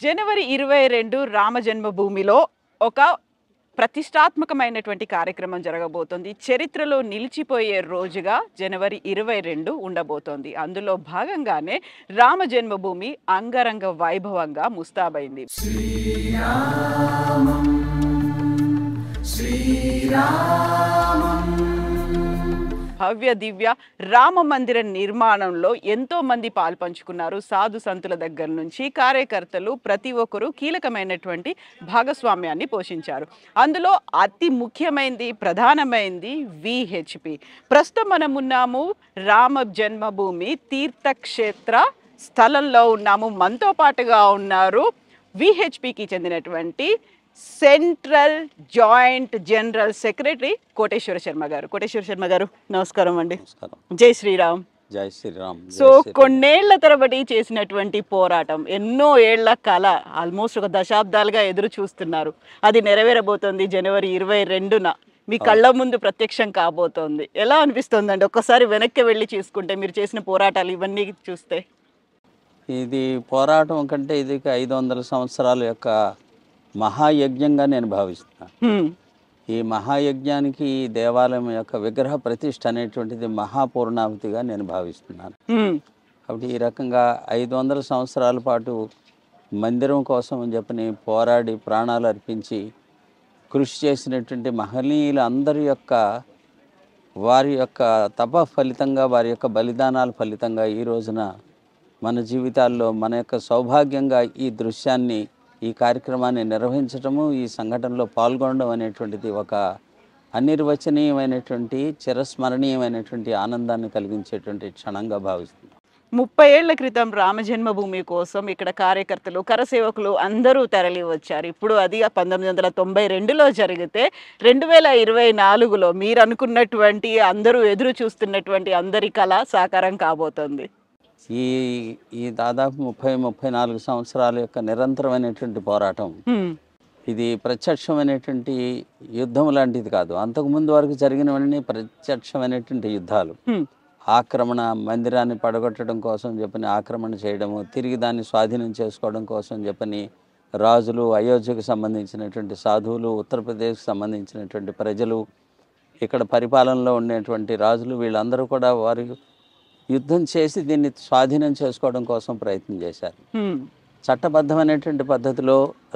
జనవరి 22 రామ జన్మభూమిలో ఒక ప్రతిష్టాత్మకమైనటువంటి కార్యక్రమం జరగబోతోంది. చరిత్రలో నిలిచిపోయే రోజుగా జనవరి 22 ఉండబోతోంది. అందులో భాగంగానే రామ జన్మభూమి అంగరంగ వైభవంగా ముస్తాబైంది. భవ్య దివ్య రామ మందిర నిర్మాణంలో ఎంతో మంది పాల్పంచుకున్నారు. సాధు సంతుల దగ్గర నుంచి కార్యకర్తలు ప్రతి ఒక్కరూ కీలకమైనటువంటి భాగస్వామ్యాన్ని పోషించారు. అందులో అతి ముఖ్యమైనది ప్రధానమైనది విహెచ్పి. ప్రస్తుతం మనం ఉన్నాము రామ జన్మభూమి తీర్థక్షేత్ర స్థలంలో ఉన్నాము. మనతో పాటుగా ఉన్నారు విహెచ్పికి చెందినటువంటి central joint general secretary Koteswara Sharma గారు. కోటేశ్వర శర్మ గారు నమస్కారం అండి. జై శ్రీరామ్. జై శ్రీరామ్. సో కొన్నేళ్ల తరబడి చేసినటువంటి పోరాటం, ఎన్నో ఏళ్ల కళ, ఆల్మోస్ట్ ఒక దశాబ్దాలుగా ఎదురు చూస్తున్నారు. అది నెరవేరబోతోంది జనవరి 22న మీ కళ్ళ ముందు ప్రత్యక్షం కాబోతోంది. ఎలా అనిపిస్తుందండి ఒక్కసారి వెనక్కి వెళ్ళి చూసుకుంటే, మీరు చేసిన పోరాటాలు ఇవన్నీ చూస్తే? ఇది పోరాటం కంటే ఇది 500 సంవత్సరాల యొక్క మహాయజ్ఞంగా నేను భావిస్తున్నాను. ఈ మహాయజ్ఞానికి ఈ దేవాలయం యొక్క విగ్రహ ప్రతిష్ఠ అనేటువంటిది మహాపూర్ణాహుతిగా నేను భావిస్తున్నాను. కాబట్టి ఈ రకంగా 500 సంవత్సరాల పాటు మందిరం కోసం అని చెప్పని పోరాడి ప్రాణాలు అర్పించి కృషి చేసినటువంటి మహనీయుల అందరి యొక్క వారి యొక్క తప ఫలితంగా, వారి యొక్క బలిదానాల ఫలితంగా ఈ రోజున మన జీవితాల్లో మన యొక్క సౌభాగ్యంగా ఈ దృశ్యాన్ని, ఈ కార్యక్రమాన్ని నిర్వహించటము, ఈ సంఘటనలో పాల్గొనడం అనేటువంటిది ఒక అనిర్వచనీయమైనటువంటి చిరస్మరణీయమైనటువంటి ఆనందాన్ని కలిగించేటువంటి క్షణంగా భావిస్తుంది. 30 ఏళ్ల క్రితం రామ జన్మభూమి కోసం ఇక్కడ కార్యకర్తలు, కరసేవకులు అందరూ తరలి వచ్చారు. ఇప్పుడు అది 1992లో జరిగితే 2024లో మీరు అనుకున్నటువంటి, అందరూ ఎదురు చూస్తున్నటువంటి అందరి కళ సాకారం కాబోతోంది. ఈ దాదాపు 30-34 సంవత్సరాల యొక్క నిరంతరమైనటువంటి పోరాటం ఇది ప్రత్యక్షమైనటువంటి యుద్ధం లాంటిది కాదు. అంతకుముందు వరకు జరిగినవన్నీ ప్రత్యక్షమైనటువంటి యుద్ధాలు. ఆక్రమణ, మందిరాన్ని పడగొట్టడం కోసం చెప్పని ఆక్రమణ చేయడము, తిరిగి దాన్ని స్వాధీనం చేసుకోవడం కోసం చెప్పని రాజులు, అయోధ్యకు సంబంధించినటువంటి సాధువులు, ఉత్తరప్రదేశ్కి సంబంధించినటువంటి ప్రజలు, ఇక్కడ పరిపాలనలో ఉండేటువంటి రాజులు, వీళ్ళందరూ కూడా వారు యుద్ధం చేసి దీన్ని స్వాధీనం చేసుకోవడం కోసం ప్రయత్నం చేశారు. చట్టబద్ధమైనటువంటి పద్ధతిలో,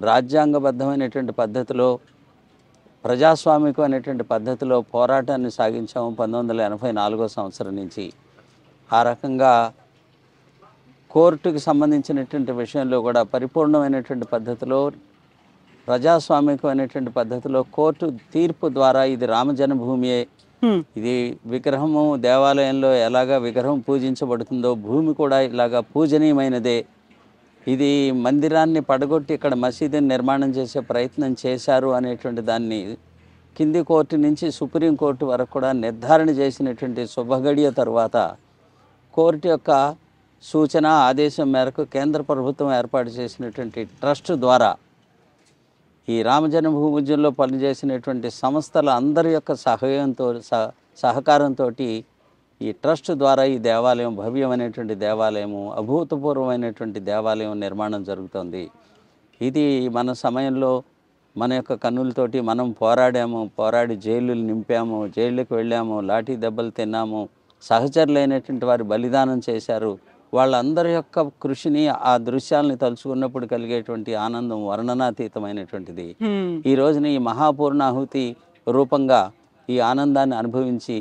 రాజ్యాంగబద్ధమైనటువంటి పద్ధతిలో, ప్రజాస్వామికం అనేటువంటి పద్ధతిలో పోరాటాన్ని సాగించాము 1984 సంవత్సరం నుంచి. ఆ రకంగా కోర్టుకి సంబంధించినటువంటి విషయంలో కూడా పరిపూర్ణమైనటువంటి పద్ధతిలో, ప్రజాస్వామికమైనటువంటి పద్ధతిలో కోర్టు తీర్పు ద్వారా ఇది రామ జన్మభూమియే, ఇది విగ్రహము దేవాలయంలో ఎలాగా విగ్రహం పూజించబడుతుందో భూమి కూడా ఇలాగా పూజనీయమైనదే, ఇది మందిరాన్ని పడగొట్టి ఇక్కడ మసీదుని నిర్మాణం చేసే ప్రయత్నం చేశారు అనేటువంటి దాన్ని కింది కోర్టు నుంచి సుప్రీంకోర్టు వరకు కూడా నిర్ధారణ చేసినటువంటి శుభగడియ తరువాత కోర్టు యొక్క సూచన ఆదేశం మేరకు కేంద్ర ప్రభుత్వం ఏర్పాటు చేసినటువంటి ట్రస్ట్ ద్వారా ఈ రామజన్మభూమి ఉద్యమంలో పనిచేసినటువంటి సంస్థల అందరి యొక్క సహకారంతో ఈ ట్రస్ట్ ద్వారా ఈ దేవాలయం, భవ్యమైనటువంటి దేవాలయము, అభూతపూర్వమైనటువంటి దేవాలయం నిర్మాణం జరుగుతుంది. ఇది మన సమయంలో మన యొక్క కన్నులతోటి మనం పోరాడి జైలులు నింపాము, జైళ్ళకి వెళ్ళాము, లాఠీ దెబ్బలు తిన్నాము, సహచరులైనటువంటి వారు బలిదానం చేశారు. వాళ్ళందరి యొక్క కృషిని, ఆ దృశ్యాలని తలుచుకున్నప్పుడు కలిగేటువంటి ఆనందం వర్ణనాతీతమైనటువంటిది. ఈ రోజున ఈ మహాపూర్ణాహుతి రూపంగా ఈ ఆనందాన్ని అనుభవించి,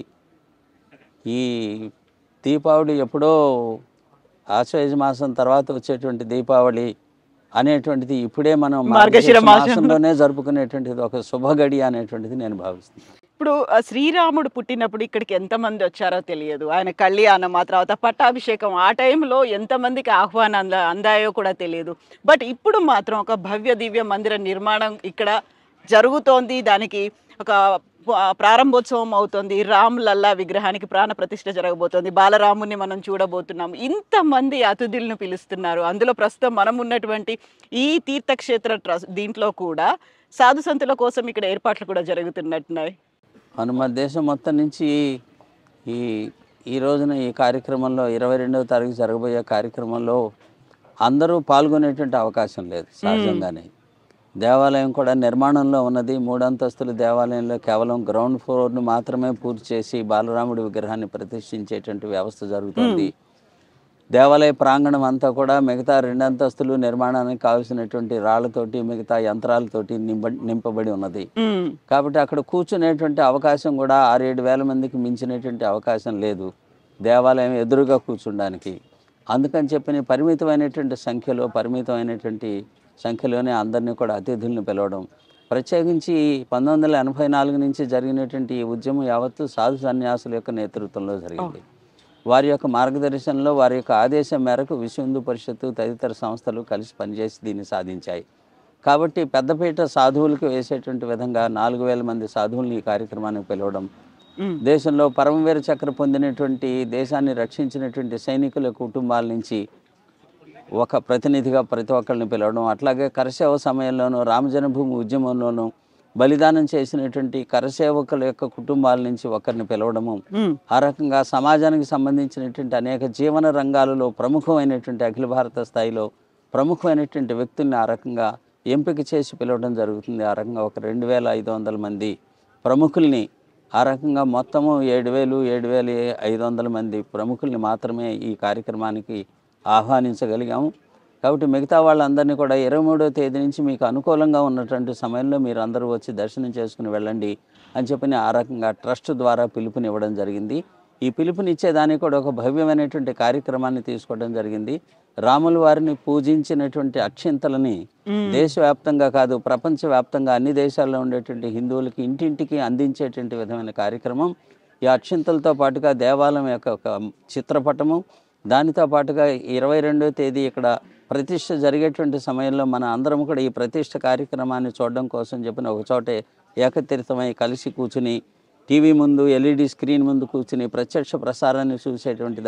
ఈ దీపావళి ఎప్పుడో ఆశ్వయుజ మాసం తర్వాత వచ్చేటువంటి దీపావళి అనేటువంటిది ఇప్పుడే మనం మార్గశిర మాసంలోనే జరుపుకునేటువంటిది ఒక శుభగడి అనేటువంటిది నేను భావిస్తున్నాను. ఇప్పుడు శ్రీరాముడు పుట్టినప్పుడు ఇక్కడికి ఎంతమంది వచ్చారో తెలియదు. ఆయన కళ్యాణం, ఆ తర్వాత పట్టాభిషేకం, ఆ టైంలో ఎంతమందికి ఆహ్వానం అందాయో కూడా తెలియదు. బట్ ఇప్పుడు మాత్రం ఒక భవ్య దివ్య మందిర నిర్మాణం ఇక్కడ జరుగుతోంది. దానికి ఒక ప్రారంభోత్సవం అవుతుంది. రామ్ లల్లా విగ్రహానికి ప్రాణ ప్రతిష్ఠ జరగబోతోంది. బాలరాముని మనం చూడబోతున్నాం. ఇంతమంది అతిథులను పిలుస్తున్నారు. అందులో ప్రస్తుతం మనం ఉన్నటువంటి ఈ తీర్థక్షేత్ర ట్రస్ట్ దీంట్లో కూడా సాధు సంతుల కోసం ఇక్కడ ఏర్పాట్లు కూడా జరుగుతున్నట్టున్నాయి. మన దేశం మొత్తం నుంచి ఈ ఈ రోజున ఈ కార్యక్రమంలో 22వ తారీఖు జరగబోయే కార్యక్రమంలో అందరూ పాల్గొనేటువంటి అవకాశం లేదు సహజంగానే. దేవాలయం కూడా నిర్మాణంలో ఉన్నది. 3 అంతస్తుల దేవాలయంలో కేవలం గ్రౌండ్ ఫ్లోర్ను మాత్రమే పూర్తి చేసి బాలరాముడి విగ్రహాన్ని ప్రతిష్ఠించేటువంటి వ్యవస్థ జరుగుతుంది. దేవాలయ ప్రాంగణం అంతా కూడా మిగతా 2 అంతస్తులు నిర్మాణానికి కావాల్సినటువంటి రాళ్లతోటి మిగతా యంత్రాలతోటి నింపబడి ఉన్నది. కాబట్టి అక్కడ కూర్చునేటువంటి అవకాశం కూడా 6-7 వేల మందికి మించినటువంటి అవకాశం లేదు దేవాలయం ఎదురుగా కూర్చుండానికి. అందుకని చెప్పి పరిమితమైనటువంటి సంఖ్యలోనే అందరినీ కూడా అతిథుల్ని పిలవడం. ప్రత్యేకించి 1984 నుంచి జరిగినటువంటి ఈ ఉద్యమం యావత్తు సాధు సన్యాసుల యొక్క నేతృత్వంలో జరిగింది. వారి యొక్క మార్గదర్శనంలో వారి యొక్క ఆదేశం మేరకు విశ్వ హిందూ పరిషత్తు తదితర సంస్థలు కలిసి పనిచేసి దీన్ని సాధించాయి. కాబట్టి పెద్దపీట సాధువులకు వేసేటువంటి విధంగా 4,000 మంది సాధువుల్ని ఈ కార్యక్రమానికి పిలవడం, దేశంలో పరమవీర చక్ర పొందినటువంటి దేశాన్ని రక్షించినటువంటి సైనికుల కుటుంబాల నుంచి ఒక ప్రతినిధిగా ప్రతి ఒక్కరిని పిలవడం, అట్లాగే కరసేవ సమయంలోనూ రామజన్మభూమి ఉద్యమంలోనూ బలిదానం చేసినటువంటి కరసేవకుల యొక్క కుటుంబాల నుంచి ఒకరిని పిలవడము, ఆ రకంగా సమాజానికి సంబంధించినటువంటి అనేక జీవన రంగాలలో ప్రముఖమైనటువంటి అఖిల భారత స్థాయిలో ప్రముఖమైనటువంటి వ్యక్తుల్ని ఆ రకంగా ఎంపిక చేసి పిలవడం జరుగుతుంది. ఆ రకంగా ఒక 2,500 మంది ప్రముఖుల్ని, ఆ రకంగా మొత్తము 7,500 మంది ప్రముఖుల్ని మాత్రమే ఈ కార్యక్రమానికి ఆహ్వానించగలిగాము. కాబట్టి మిగతా వాళ్ళందరినీ కూడా 23వ తేదీ నుంచి మీకు అనుకూలంగా ఉన్నటువంటి సమయంలో మీరు అందరూ వచ్చి దర్శనం చేసుకుని వెళ్ళండి అని చెప్పి ఆ రకంగా ట్రస్ట్ ద్వారా పిలుపునివ్వడం జరిగింది. ఈ పిలుపునిచ్చేదానికి కూడా ఒక భవ్యమైనటువంటి కార్యక్రమాన్ని తీసుకోవడం జరిగింది. రాముల వారిని పూజించినటువంటి అక్షింతలని దేశవ్యాప్తంగా కాదు ప్రపంచవ్యాప్తంగా అన్ని దేశాల్లో ఉండేటువంటి హిందువులకి ఇంటింటికి అందించేటువంటి విధమైన కార్యక్రమం. ఈ అక్షింతలతో పాటుగా దేవాలయం యొక్క ఒక చిత్రపటము, దానితో పాటుగా 22వ తేదీ ఇక్కడ ప్రతిష్ఠ జరిగేటువంటి సమయంలో మన అందరం కూడా ఈ ప్రతిష్ఠ కార్యక్రమాన్ని చూడడం కోసం చెప్పిన ఒక చోటే ఏకతీర్థమై కలిసి కూర్చుని టీవీ ముందు LED స్క్రీన్ ముందు కూర్చుని ప్రత్యక్ష ప్రసారాన్ని చూసేటువంటి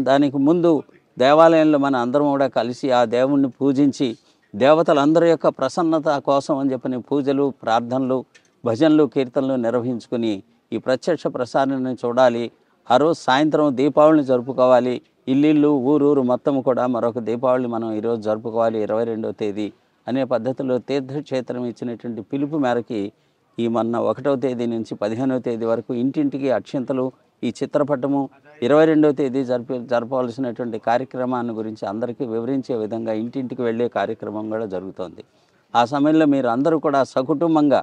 దానికి ముందు దేవాలయంలో మన అందరం కూడా కలిసి ఆ దేవుణ్ణి పూజించి దేవతలందరి యొక్క ప్రసన్నత కోసం అని చెప్పిన పూజలు, ప్రార్థనలు, భజనలు, కీర్తనలు నిర్వహించుకుని ఈ ప్రత్యక్ష ప్రసారాన్ని చూడాలి. ఆ రోజు సాయంత్రం దీపావళిని జరుపుకోవాలి. ఇల్లు ఊరు మొత్తం కూడా మరొక దీపావళి మనం ఈరోజు జరుపుకోవాలి 22వ తేదీ అనే పద్ధతిలో తీర్థక్షేత్రం ఇచ్చినటువంటి పిలుపు మేరకి ఈ మొన్న 1వ తేదీ నుంచి 15వ తేదీ వరకు ఇంటింటికి అక్షింతలు, ఈ చిత్రపటము, 22వ తేదీ జరపవలసినటువంటి కార్యక్రమాన్ని గురించి అందరికీ వివరించే విధంగా ఇంటింటికి వెళ్ళే కార్యక్రమం కూడా జరుగుతోంది. ఆ సమయంలో మీరు అందరూ కూడా సకుటుంబంగా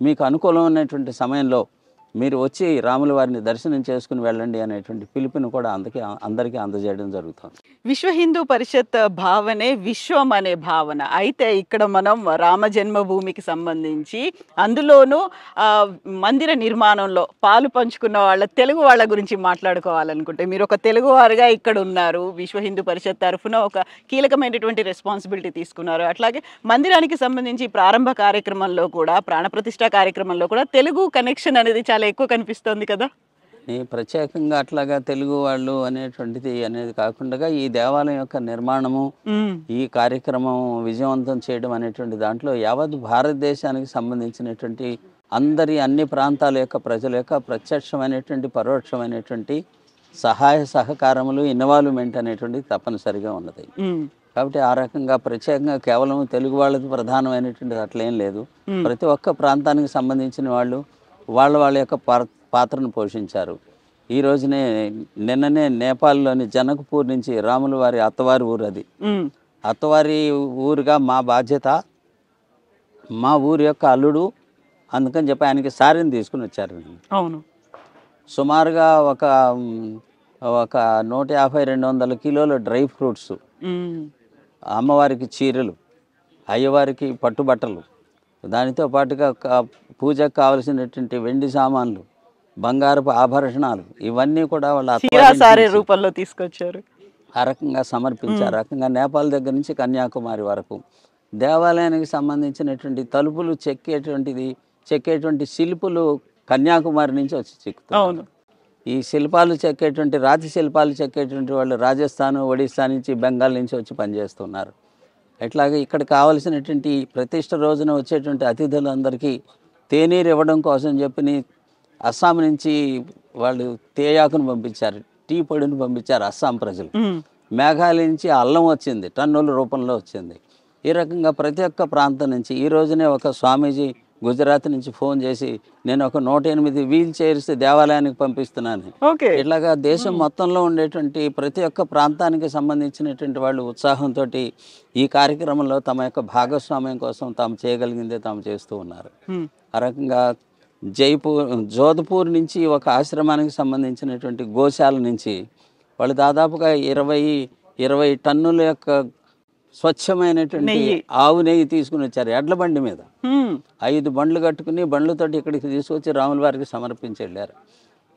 మీకు అనుకూలమైనటువంటి సమయంలో మీరు వచ్చి రాముల వారిని దర్శనం చేసుకుని వెళ్ళండి అనేటువంటి పిలుపుని కూడా అందరికీ అందజేయడం జరుగుతుంది. విశ్వ హిందూ పరిషత్ భావనే విశ్వం అనే భావన. అయితే ఇక్కడ మనం రామ జన్మభూమికి సంబంధించి అందులోనూ మందిర నిర్మాణంలో పాలు పంచుకున్న తెలుగు వాళ్ళ గురించి మాట్లాడుకోవాలనుకుంటే మీరు ఒక తెలుగువారుగా ఇక్కడ ఉన్నారు. విశ్వ హిందూ పరిషత్ తరఫున ఒక కీలకమైనటువంటి రెస్పాన్సిబిలిటీ తీసుకున్నారు. అట్లాగే మందిరానికి సంబంధించి ప్రారంభ కార్యక్రమంలో కూడా, ప్రాణప్రతిష్ఠ కార్యక్రమంలో కూడా తెలుగు కనెక్షన్ అనేది చాలా ఎక్కువ కనిపిస్తుంది కదా. ప్రత్యేకంగా అట్లాగా తెలుగు వాళ్ళు అనేది కాకుండా ఈ దేవాలయం యొక్క నిర్మాణము, ఈ కార్యక్రమం విజయవంతం చేయడం అనేటువంటి దాంట్లో యావత్ భారతదేశానికి సంబంధించినటువంటి అన్ని ప్రాంతాల యొక్క ప్రజల యొక్క ప్రత్యక్షమైనటువంటి పరోక్షమైనటువంటి సహాయ సహకారములు, ఇన్వాల్వ్మెంట్ అనేటువంటి తప్పనిసరిగా ఉన్నది. కాబట్టి ఆ రకంగా ప్రత్యేకంగా కేవలం తెలుగు వాళ్ళకి ప్రధానమైనటువంటిది అట్లేం లేదు. ప్రతి ఒక్క ప్రాంతానికి సంబంధించిన వాళ్ళు వాళ్ళ యొక్క పాత్రను పోషించారు. ఈ రోజునే నిన్ననే నేపాల్లోని జనక్పూర్ నుంచి రాముల వారి అత్తవారి ఊరు, అది అత్తవారి ఊరుగా మా బాధ్యత, మా ఊరి యొక్క అల్లుడు, అందుకని చెప్పి ఆయనకి సారిని తీసుకుని వచ్చారు. అవును, సుమారుగా ఒక 150-200 కిలోల డ్రై ఫ్రూట్స్, అమ్మవారికి చీరలు, అయ్యవారికి పట్టుబట్టలు, దానితో పాటుగా పూజకు కావలసినటువంటి వెండి సామాన్లు, బంగారపు ఆభరణాలు, ఇవన్నీ కూడా వాళ్ళ రూపంలో తీసుకొచ్చారు. ఆ రకంగా సమర్పించారు. ఆ రకంగా నేపాల్ దగ్గర నుంచి కన్యాకుమారి వరకు దేవాలయానికి సంబంధించినటువంటి తలుపులు చెక్కేటువంటి శిల్పులు కన్యాకుమారి నుంచి వచ్చి చెక్కుతారు. ఈ శిల్పాలు చెక్కేటువంటి రాతి శిల్పాలు చెక్కేటువంటి వాళ్ళు రాజస్థాన్, ఒడిస్సా నుంచి, బెంగాల్ నుంచి వచ్చి పనిచేస్తున్నారు. అట్లాగే ఇక్కడ కావలసినటువంటి ప్రతిష్ట రోజున వచ్చేటువంటి అతిథులందరికీ తేనీరు ఇవ్వడం కోసం చెప్పి అస్సాం నుంచి వాళ్ళు తేయాకును పంపించారు, టీ పొడిని పంపించారు అస్సాం ప్రజలు. మేఘాలయ నుంచి అల్లం వచ్చింది, టన్నుల రూపంలో వచ్చింది. ఈ రకంగా ప్రతి ఒక్క ప్రాంతం నుంచి ఈ రోజునే ఒక స్వామీజీ గుజరాత్ నుంచి ఫోన్ చేసి నేను ఒక 108 వీల్ చైర్స్ దేవాలయానికి పంపిస్తున్నాను. ఓకే. ఇట్లాగా దేశం మొత్తంలో ఉండేటువంటి ప్రతి ఒక్క ప్రాంతానికి సంబంధించినటువంటి వాళ్ళు ఉత్సాహంతో ఈ కార్యక్రమంలో తమ యొక్క భాగస్వామ్యం కోసం తాము చేయగలిగిందే తాము చేస్తూ ఉన్నారు. ఆ రకంగా జోధ్పూర్ నుంచి ఒక ఆశ్రమానికి సంబంధించినటువంటి గోశాల నుంచి వాళ్ళు దాదాపుగా 20 టన్నుల యొక్క స్వచ్ఛమైనటువంటి ఆవు నెయ్యి తీసుకుని వచ్చారు ఎడ్ల బండి మీద. 5 బండ్లు కట్టుకుని బండ్లతోటి ఇక్కడికి తీసుకొచ్చి రాముల వారికి సమర్పించి వెళ్ళారు.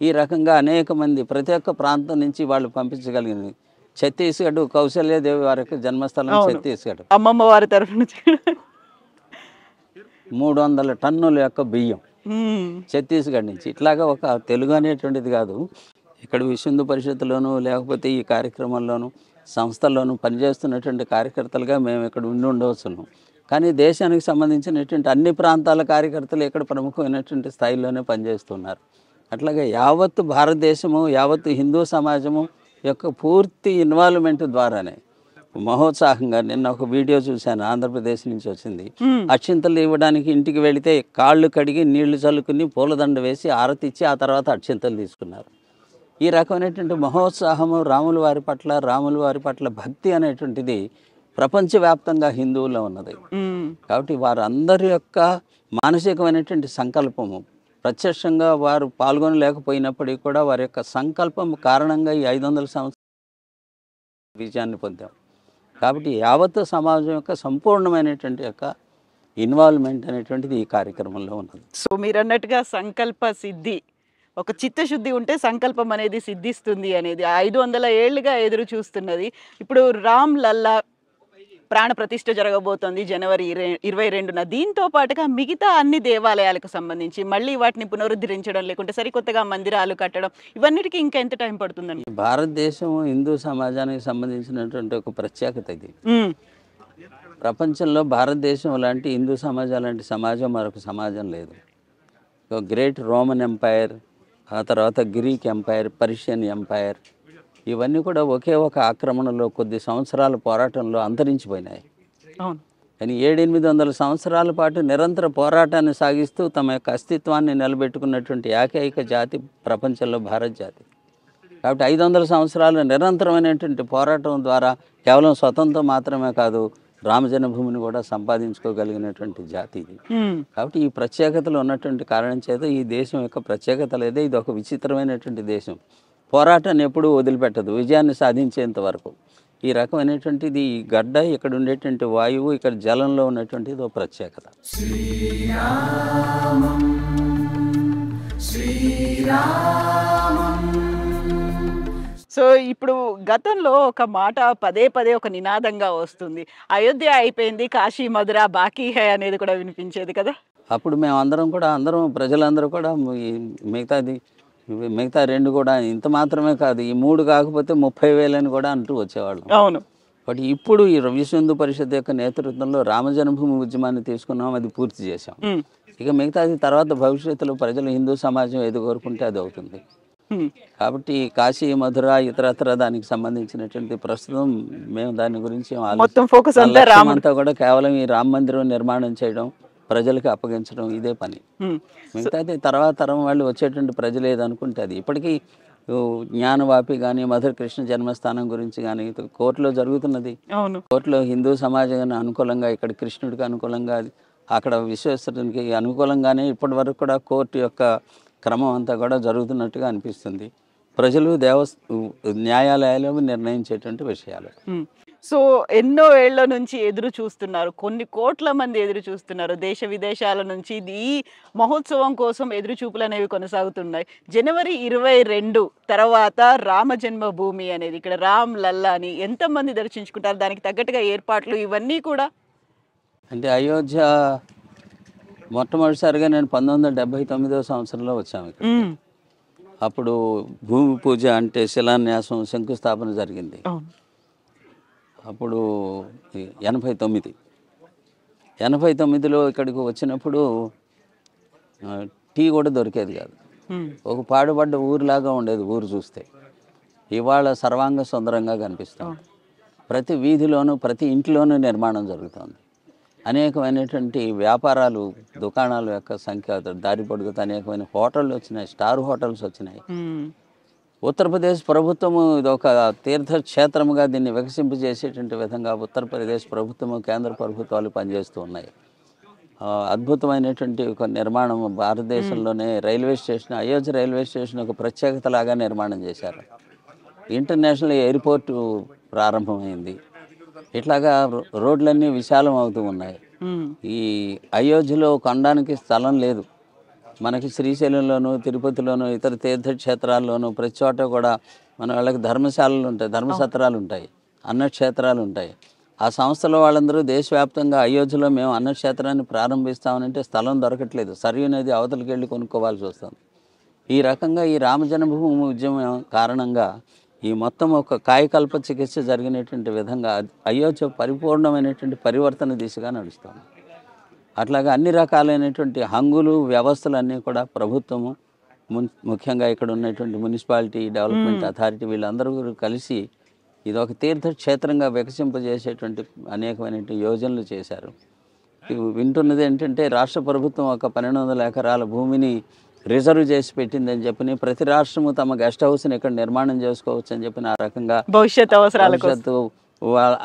ఈ రకంగా అనేక మంది ప్రతి ఒక్క ప్రాంతం నుంచి వాళ్ళు పంపించగలిగింది. ఛత్తీస్గఢ్ కౌశల్యాదేవి వారి యొక్క జన్మస్థలం ఛత్తీస్గఢ్. అమ్మమ్మ వారి తరఫు నుంచి 300 టన్నుల యొక్క బియ్యం ఛత్తీస్గఢ్ నుంచి. ఇట్లాగా ఒక తెలుగు అనేటువంటిది కాదు, ఇక్కడ విశ్వ పరిషత్తులోను లేకపోతే ఈ కార్యక్రమంలోనూ సంస్థల్లోనూ పనిచేస్తున్నటువంటి కార్యకర్తలుగా మేము ఇక్కడ ఉండవచ్చును. కానీ దేశానికి సంబంధించినటువంటి అన్ని ప్రాంతాల కార్యకర్తలు ఇక్కడ ప్రముఖమైనటువంటి స్థాయిలోనే పనిచేస్తున్నారు. అట్లాగే యావత్తు భారతదేశము యావత్తు హిందూ సమాజము యొక్క పూర్తి ఇన్వాల్వ్మెంట్ ద్వారానే మహోత్సాహంగా నిన్న ఒక వీడియో చూశాను, ఆంధ్రప్రదేశ్ నుంచి వచ్చింది. అక్షింతలు ఇవ్వడానికి ఇంటికి వెళితే కాళ్ళు కడిగి నీళ్లు చల్లుకుని పూలదండ వేసి ఆరతిచ్చి ఆ తర్వాత అక్షింతలు తీసుకున్నారు. ఈ రకమైనటువంటి మహోత్సాహము రాముల వారి పట్ల భక్తి అనేటువంటిది ప్రపంచవ్యాప్తంగా హిందువుల్లో ఉన్నది. కాబట్టి వారందరి యొక్క మానసికమైనటువంటి సంకల్పము ప్రత్యక్షంగా వారు పాల్గొనలేకపోయినప్పటికీ కూడా వారి యొక్క సంకల్పం కారణంగా ఈ 500 సంవత్సరాల విజయాన్ని పొందాం. కాబట్టి యావత్తు సమాజం యొక్క సంపూర్ణమైనటువంటి యొక్క ఇన్వాల్వ్మెంట్ అనేటువంటిది ఈ కార్యక్రమంలో ఉన్నది. సో మీరు అన్నట్టుగా సంకల్ప సిద్ధి, ఒక చిత్తశుద్ధి ఉంటే సంకల్పం అనేది సిద్ధిస్తుంది అనేది 500 ఏళ్లుగా ఎదురు చూస్తున్నది. ఇప్పుడు రామ్ లల్లా ప్రాణ ప్రతిష్ఠ జరగబోతోంది జనవరి 22న. దీంతో పాటుగా మిగతా అన్ని దేవాలయాలకు సంబంధించి మళ్ళీ వాటిని పునరుద్ధరించడం లేకుంటే సరికొత్తగా మందిరాలు కట్టడం ఇవన్నిటికీ ఇంకా ఎంత టైం పడుతుందండి? భారతదేశం హిందూ సమాజానికి సంబంధించినటువంటి ఒక ప్రత్యేకత ఇది. ప్రపంచంలో భారతదేశం లాంటి హిందూ సమాజం లాంటి సమాజం మరొక సమాజం లేదు. గ్రేట్ రోమన్ ఎంపైర్, ఆ తర్వాత గ్రీక్ ఎంపైర్, పర్షియన్ ఎంపైర్, ఇవన్నీ కూడా ఒకే ఒక ఆక్రమణలో కొద్ది సంవత్సరాల పోరాటంలో అంతరించిపోయినాయి. కానీ 700-800 సంవత్సరాల పాటు నిరంతర పోరాటాన్ని సాగిస్తూ తమ యొక్క అస్తిత్వాన్ని నిలబెట్టుకున్నటువంటి ఏకైక జాతి ప్రపంచంలో భారత జాతి. కాబట్టి 500 సంవత్సరాల నిరంతరమైనటువంటి పోరాటం ద్వారా కేవలం స్వతంత్రం మాత్రమే కాదు, రామజన్మభూమిని కూడా సంపాదించుకోగలిగినటువంటి జాతి ఇది. కాబట్టి ఈ ప్రత్యేకతలు ఉన్నటువంటి కారణం చేత ఈ దేశం యొక్క ప్రత్యేకత లేదే, ఇది ఒక విచిత్రమైనటువంటి దేశం. పోరాటాన్ని ఎప్పుడూ వదిలిపెట్టదు విజయాన్ని సాధించేంత వరకు. ఈ రకమైనటువంటిది ఈ గడ్డ, ఇక్కడ ఉండేటువంటి వాయువు, ఇక్కడ జలంలో ఉన్నటువంటిది ఒక ప్రత్యేకత. సో ఇప్పుడు గతంలో ఒక మాట పదే పదే ఒక నినాదంగా వస్తుంది, అయోధ్య అయిపోయింది కాశీ మధుర బాకీ హై అనేది కూడా వినిపించేది కదా. అప్పుడు మేము అందరం ప్రజలందరూ కూడా మిగతా 2 కూడా ఇంత మాత్రమే కాదు, ఈ 3 కాకపోతే 30,000 అని కూడా అంటూ వచ్చేవాళ్ళం. అవును. బట్ ఇప్పుడు ఈ విశ్వ హిందూ పరిషత్ యొక్క నేతృత్వంలో రామజన్మభూమి ఉద్యమాన్ని తీసుకున్నాం, అది పూర్తి చేశాం. ఇక మిగతాది తర్వాత భవిష్యత్తులో ప్రజలు హిందూ సమాజం ఏది కోరుకుంటే అది అవుతుంది. కాబట్టి కాశీ మధుర ఇతరత్ర దానికి సంబంధించినటువంటి ప్రస్తుతం మేము దాని గురించి మొత్తం ఫోకస్ అంతా కూడా కేవలం ఈ రామ మందిరం నిర్మాణం చేయడం, ప్రజలకు అప్పగించడం, ఇదే పని. మిగతాది తర్వాత తరం వాళ్ళు వచ్చేటువంటి ప్రజలు ఏదనుకుంటే అది. ఇప్పటికీ జ్ఞానవాపి కానీ మధుర కృష్ణ జన్మస్థానం గురించి కానీ కోర్టులో జరుగుతున్నది. కోర్టులో హిందూ సమాజానికి అనుకూలంగా, ఇక్కడ కృష్ణుడికి అనుకూలంగా, అక్కడ విశ్వేశ్వరునికి అనుకూలంగానే ఇప్పటి వరకు కూడా కోర్టు యొక్క క్రమం అంతా కూడా జరుగుతున్నట్టుగా అనిపిస్తుంది. ప్రజలు న్యాయాలయాలు నిర్ణయించేటువంటి విషయాలు. సో ఎన్నో ఏళ్ల నుంచి ఎదురు చూస్తున్నారు, కొన్ని కోట్ల మంది ఎదురు చూస్తున్నారు దేశ విదేశాల నుంచి. ఈ మహోత్సవం కోసం ఎదురు చూపులు అనేవి కొనసాగుతున్నాయి. జనవరి 22 తర్వాత రామ జన్మభూమి అనేది, ఇక్కడ రామ్ లల్లాని ఎంతమంది దర్శించుకుంటారు, దానికి తగ్గట్టుగా ఏర్పాట్లు ఇవన్నీ కూడా. అంటే అయోధ్య మొట్టమొదటిసారిగా నేను 1979వ సంవత్సరంలో వచ్చాము ఇక్కడ. అప్పుడు భూమి పూజ అంటే శిలాన్యాసం, శంకుస్థాపన జరిగింది. అప్పుడు 89లో ఇక్కడికి వచ్చినప్పుడు టీ కూడా దొరికేది కాదు. ఒక పాడుపడ్డ ఊరిలాగా ఉండేది ఊరు చూస్తే. ఇవాళ సర్వాంగ సుందరంగా కనిపిస్తుంది. ప్రతి వీధిలోనూ ప్రతి ఇంట్లోనూ నిర్మాణం జరుగుతుంది. అనేకమైనటువంటి వ్యాపారాలు, దుకాణాల యొక్క సంఖ్య దారి పొడుగుతూ అనేకమైన హోటళ్ళు వచ్చినాయి, స్టార్ హోటల్స్ వచ్చినాయి. ఉత్తరప్రదేశ్ ప్రభుత్వము ఇది ఒక తీర్థక్షేత్రముగా దీన్ని వికసింపజేసేటువంటి విధంగా ఉత్తరప్రదేశ్ ప్రభుత్వము, కేంద్ర ప్రభుత్వాలు పనిచేస్తూ ఉన్నాయి. అద్భుతమైనటువంటి ఒక నిర్మాణం భారతదేశంలోనే railway station, Ayodhya railway station ఒక ప్రత్యేకతలాగా నిర్మాణం చేశారు. ఇంటర్నేషనల్ ఎయిర్పోర్టు ప్రారంభమైంది. ఇట్లాగా రోడ్లన్నీ విశాలం అవుతూ ఉన్నాయి. ఈ అయోధ్యలో కొనడానికి స్థలం లేదు. మనకి శ్రీశైలంలోను, తిరుపతిలోను, ఇతర తీర్థక్షేత్రాల్లోనూ ప్రతి చోట కూడా మన వాళ్ళకి ధర్మశాలలు ఉంటాయి, ధర్మసత్రాలు ఉంటాయి, అన్నక్షేత్రాలు ఉంటాయి. ఆ సంస్థల వాళ్ళందరూ దేశవ్యాప్తంగా అయోధ్యలో మేము అన్నక్షేత్రాన్ని ప్రారంభిస్తామనంటే స్థలం దొరకట్లేదు. సరియు నది అవతలికి వెళ్ళి కొనుక్కోవాల్సి వస్తుంది. ఈ రకంగా ఈ రామజన్మభూమి ఉద్యమం కారణంగా ఈ మొత్తం ఒక కాయకల్ప చికిత్స జరిగినటువంటి విధంగా అయోధ్య పరిపూర్ణమైనటువంటి పరివర్తన దిశగా నడుస్తుంది. అట్లాగా అన్ని రకాలైనటువంటి హంగులు, వ్యవస్థలన్నీ కూడా ప్రభుత్వము, ముఖ్యంగా ఇక్కడ ఉన్నటువంటి మున్సిపాలిటీ డెవలప్మెంట్ అథారిటీ వీళ్ళందరూ కలిసి ఇది ఒక తీర్థక్షేత్రంగా వికసింపజేసేటువంటి అనేకమైనటువంటి యోజనలు చేశారు. వింటున్నది ఏంటంటే రాష్ట్ర ప్రభుత్వం ఒక 1200 ఎకరాల భూమిని రిజర్వ్ చేసి పెట్టిందని చెప్పి ప్రతి రాష్ట్రము తమ గెస్ట్ హౌస్ని ఇక్కడ నిర్మాణం చేసుకోవచ్చు అని చెప్పిన ఆ రకంగా భవిష్యత్తు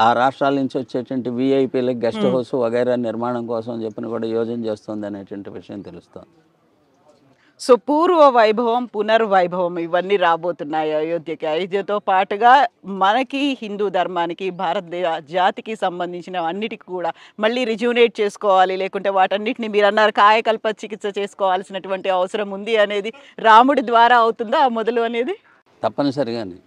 ఆ రాష్ట్రాల నుంచి వచ్చేటువంటి విఐపీలకు గెస్ట్ హౌస్ వగైరా నిర్మాణం కోసం చెప్పిన కూడా యోజన చేస్తుంది అనేటువంటి విషయం తెలుస్తుంది. సో పూర్వ వైభవం, పునర్వైభవం ఇవన్నీ రాబోతున్నాయి అయోధ్యకి. అయోధ్యతో పాటుగా మనకి హిందూ ధర్మానికి, భారత జాతికి సంబంధించిన అన్నిటికీ కూడా మళ్ళీ రిజ్యూనేట్ చేసుకోవాలి. లేకుంటే వాటన్నిటిని మీరు అన్నారు కాయకల్ప చికిత్స చేసుకోవాల్సినటువంటి అవసరం ఉంది అనేది రాముడి ద్వారా అవుతుందా ఆ మొదలు అనేది? తప్పనిసరిగానే